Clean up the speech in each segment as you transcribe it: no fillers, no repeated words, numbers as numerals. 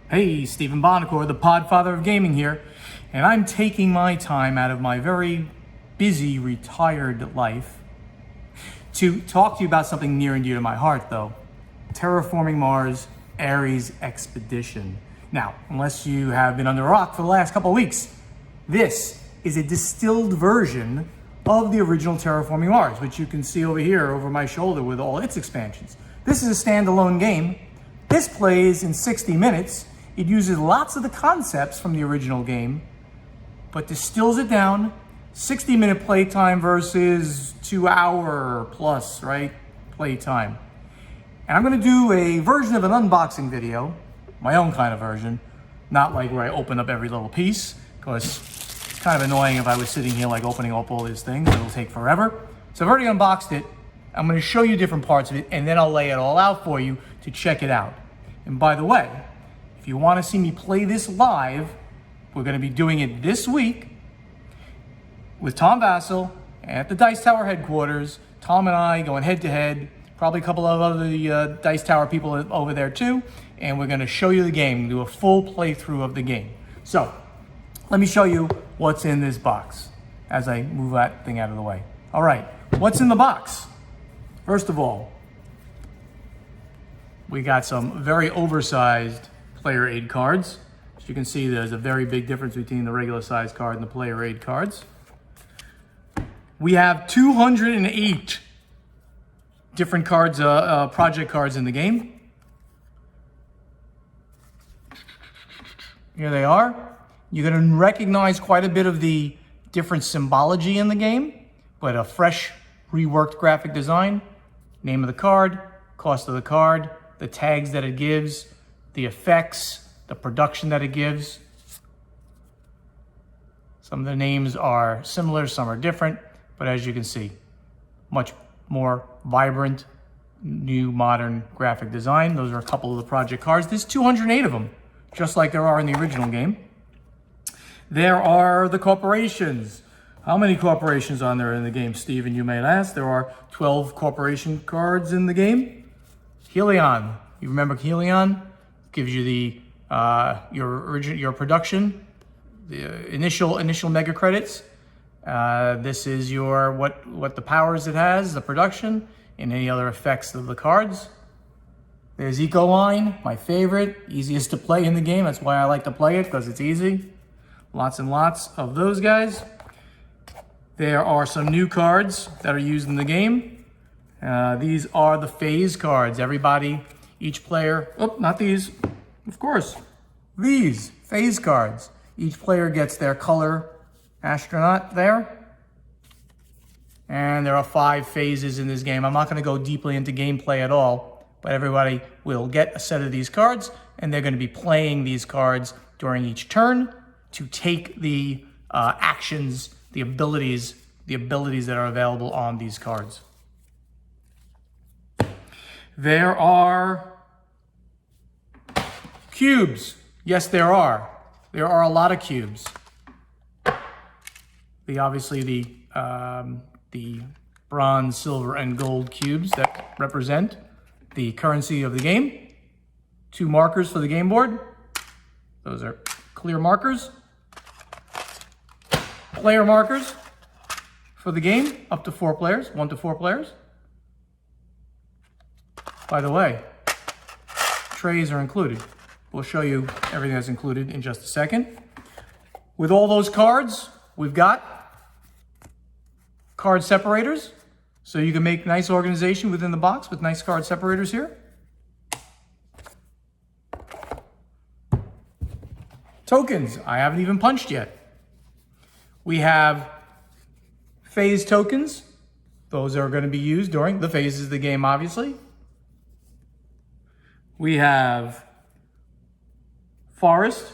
Hey, Stephen Bonacore, the Podfather of Gaming here, and I'm taking my time out of my very busy retired life to talk to you about something near and dear to my heart, though. Terraforming Mars Ares Expedition. Now, unless you have been under a rock for the last couple of weeks, this is a distilled version of the original Terraforming Mars, which you can see over here over my shoulder with all its expansions. This is a standalone game. This plays in 60 minutes. It uses lots of the concepts from the original game, but distills it down. 60-minute playtime versus 2-hour plus, right? Playtime. And I'm gonna do a version of an unboxing video, my own kind of version, not like where I open up every little piece, because it's kind of annoying if I was sitting here like opening up all these things. It'll take forever. So I've already unboxed it. I'm gonna show you different parts of it, and then I'll lay it all out for you to check it out. And by the way, if you want to see me play this live, we're going to be doing it this week with Tom Vasel at the Dice Tower headquarters. Tom and I going head to head, probably a couple of other Dice Tower people over there too, and we're going to show you the game, do a full playthrough of the game. So let me show you what's in this box as I move that thing out of the way. All right, what's in the box? First of all, we got some very oversized player aid cards. As you can see, there's a very big difference between the regular size card and the player aid cards. We have 208 different cards, project cards in the game. Here they are. You're going to recognize quite a bit of the different symbology in the game, but a fresh, reworked graphic design. Name of the card, cost of the card, the tags that it gives, the effects, the production that it gives. Some of the names are similar, some are different, but as you can see, much more vibrant, new, modern graphic design. Those are a couple of the project cards. There's 208 of them, just like there are in the original game. There are the corporations. How many corporations are there in the game, Stephen, you may ask? There are 12 corporation cards in the game. Helion, you remember Helion? Gives you the your production, the initial mega credits. This is your what the powers it has, the production, and any other effects of the cards. There's Ecoline, my favorite, easiest to play in the game. That's why I like to play it, because it's easy. Lots and lots of those guys. There are some new cards that are used in the game. These are the phase cards. Everybody, each player, not these, of course, these phase cards. Each player gets their color astronaut there. And there are 5 phases in this game. I'm not going to go deeply into gameplay at all, but everybody will get a set of these cards, and they're going to be playing these cards during each turn to take the actions, the abilities that are available on these cards. There are cubes. Yes, there are. There are a lot of cubes. Obviously the bronze, silver, and gold cubes that represent the currency of the game. 2 markers for the game board. Those are clear markers. Player markers for the game, up to 4 players, 1 to 4 players. By the way, trays are included. We'll show you everything that's included in just a second. With all those cards, we've got card separators, so you can make nice organization within the box with nice card separators here. Tokens, I haven't even punched yet. We have phase tokens. Those are going to be used during the phases of the game, obviously. We have Forest,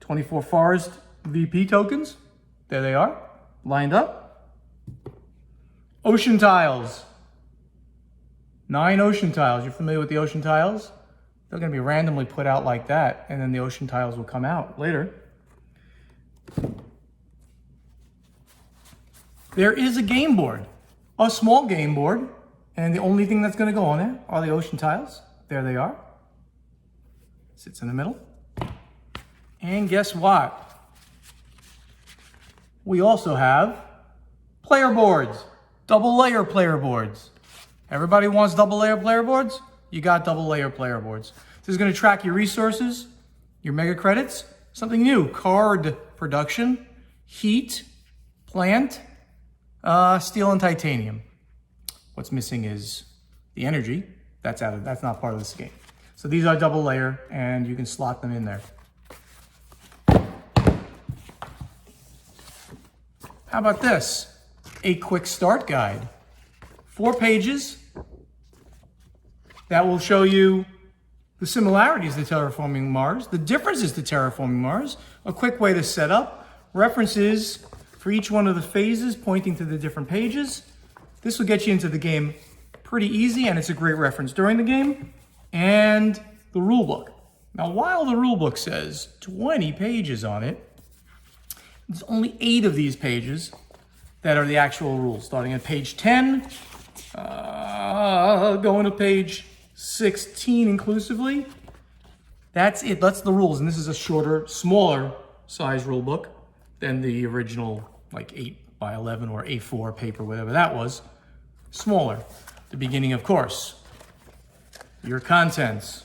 24 Forest VP tokens. There they are, lined up. Ocean tiles. 9 ocean tiles. You're familiar with the ocean tiles? They're going to be randomly put out like that, and then the ocean tiles will come out later. There is a game board, a small game board, and the only thing that's going to go on there are the ocean tiles. There they are. Sits in the middle. And guess what? We also have player boards, double layer player boards. Everybody wants double layer player boards? You got double layer player boards. This is going to track your resources, your mega credits, something new, card production, heat, plant, steel and titanium. What's missing is the energy. That's not part of this game. So these are double layer and you can slot them in there. How about this? A quick start guide. 4 pages that will show you the similarities to Terraforming Mars, the differences to Terraforming Mars, a quick way to set up, references for each one of the phases pointing to the different pages. This will get you into the game pretty easy, and it's a great reference during the game. And the rule book. Now, while the rule book says 20 pages on it, there's only 8 of these pages that are the actual rules, starting at page 10, going to page 16 inclusively. That's it, that's the rules. And this is a shorter, smaller size rule book than the original, like 8 by 11 or A4 paper, whatever that was. Smaller. The beginning, of course. Your contents.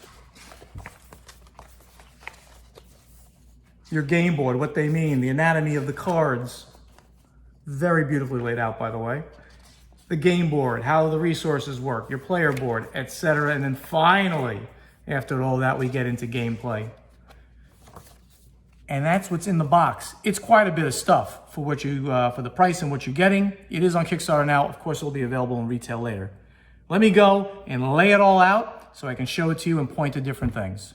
Your game board, what they mean, the anatomy of the cards. Very beautifully laid out, by the way. The game board, how the resources work, your player board, etc. And then finally, after all that, we get into gameplay. And that's what's in the box. It's quite a bit of stuff for what you, for the price and what you're getting. It is on Kickstarter now. Of course, it'll be available in retail later. Let me go and lay it all out so I can show it to you and point to different things.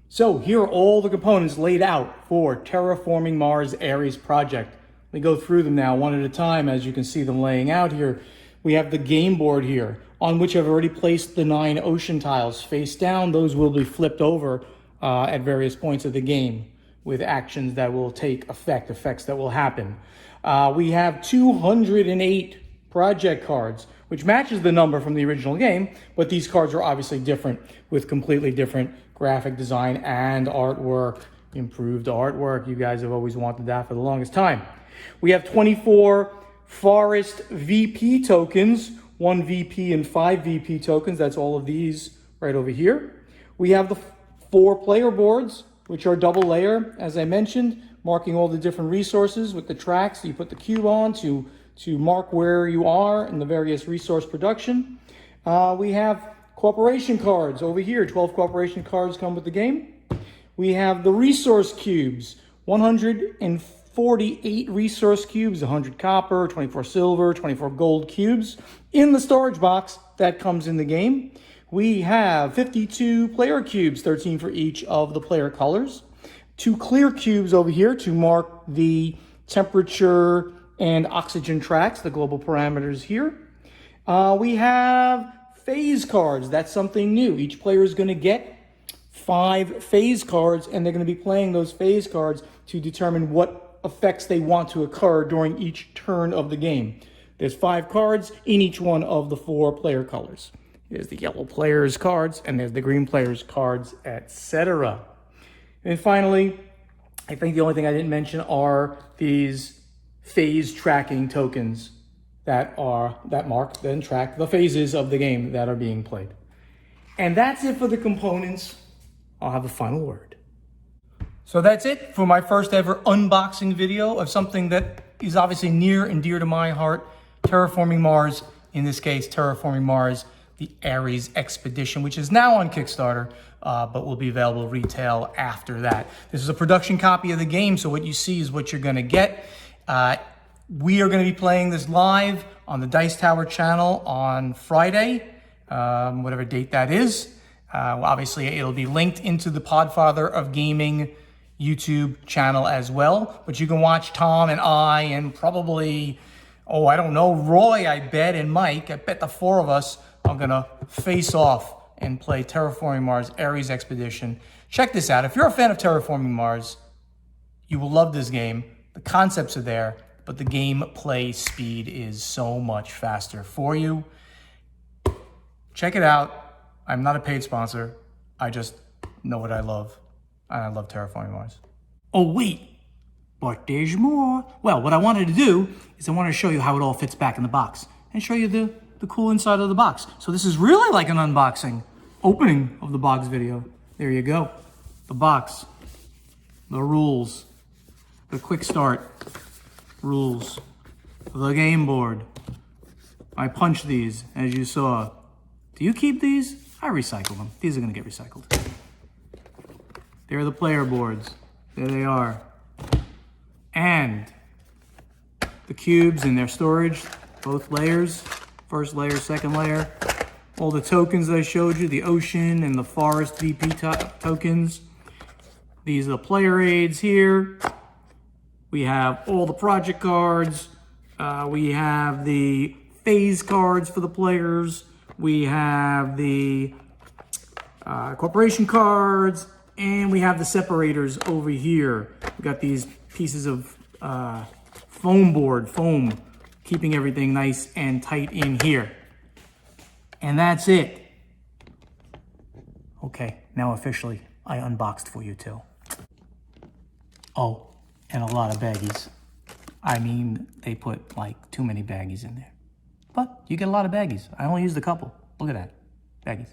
So here are all the components laid out for Terraforming Mars Ares project. Let me go through them now one at a time as you can see them laying out here. We have the game board here on which I've already placed the 9 ocean tiles face down. Those will be flipped over at various points of the game with actions that will take effect, effects that will happen. We have 208 project cards, which matches the number from the original game, but these cards are obviously different with completely different graphic design and artwork, improved artwork. You guys have always wanted that for the longest time. We have 24 Forest VP tokens, 1 VP and 5 VP tokens. That's all of these right over here. We have the 4 player boards, which are double layer, as I mentioned, marking all the different resources with the tracks. You put the cube on to mark where you are in the various resource production. We have cooperation cards over here. 12 cooperation cards come with the game. We have the resource cubes, 148 resource cubes, 100 copper, 24 silver, 24 gold cubes in the storage box that comes in the game. We have 52 player cubes, 13 for each of the player colors. 2 clear cubes over here to mark the temperature and oxygen tracks, the global parameters here. We have phase cards. That's something new. Each player is going to get 5 phase cards, and they're going to be playing those phase cards to determine what effects they want to occur during each turn of the game. There's 5 cards in each one of the 4 player colors. There's the yellow player's cards, and there's the green player's cards, etc. And finally, I think the only thing I didn't mention are these phase tracking tokens that mark, then track the phases of the game that are being played. And that's it for the components. I'll have the final word. So that's it for my first ever unboxing video of something that is obviously near and dear to my heart, Terraforming Mars, in this case, Terraforming Mars, the Ares Expedition, which is now on Kickstarter, but will be available retail after that. This is a production copy of the game, so what you see is what you're gonna get. We are going to be playing this live on the Dice Tower channel on Friday, whatever date that is. Obviously, it'll be linked into the Podfather of Gaming YouTube channel as well. But you can watch Tom and I and probably, I don't know, Roy, I bet, and Mike. I bet the 4 of us are going to face off and play Terraforming Mars Ares Expedition. Check this out. If you're a fan of Terraforming Mars, you will love this game. The concepts are there, but the gameplay speed is so much faster for you. Check it out. I'm not a paid sponsor. I just know what I love, and I love Terraforming Mars. Oh, wait, but there's more. Well, what I wanted to do is I wanted to show you how it all fits back in the box and show you the cool inside of the box. So this is really like an unboxing, opening of the box video. There you go. The box, the rules, the quick start rules, the game board. I punch these, as you saw. Do you keep these? I recycle them. These are gonna get recycled. There are the player boards. There they are. And the cubes in their storage, both layers, first layer, second layer. All the tokens that I showed you, the ocean and the forest VP tokens. These are the player aids here. We have all the project cards. We have the phase cards for the players. We have the corporation cards, and we have the separators over here. We got these pieces of foam, keeping everything nice and tight in here. And that's it. Okay, now officially, I unboxed for you too. Oh, and a lot of baggies. I mean, they put like too many baggies in there. But you get a lot of baggies. I only used a couple. Look at that, baggies.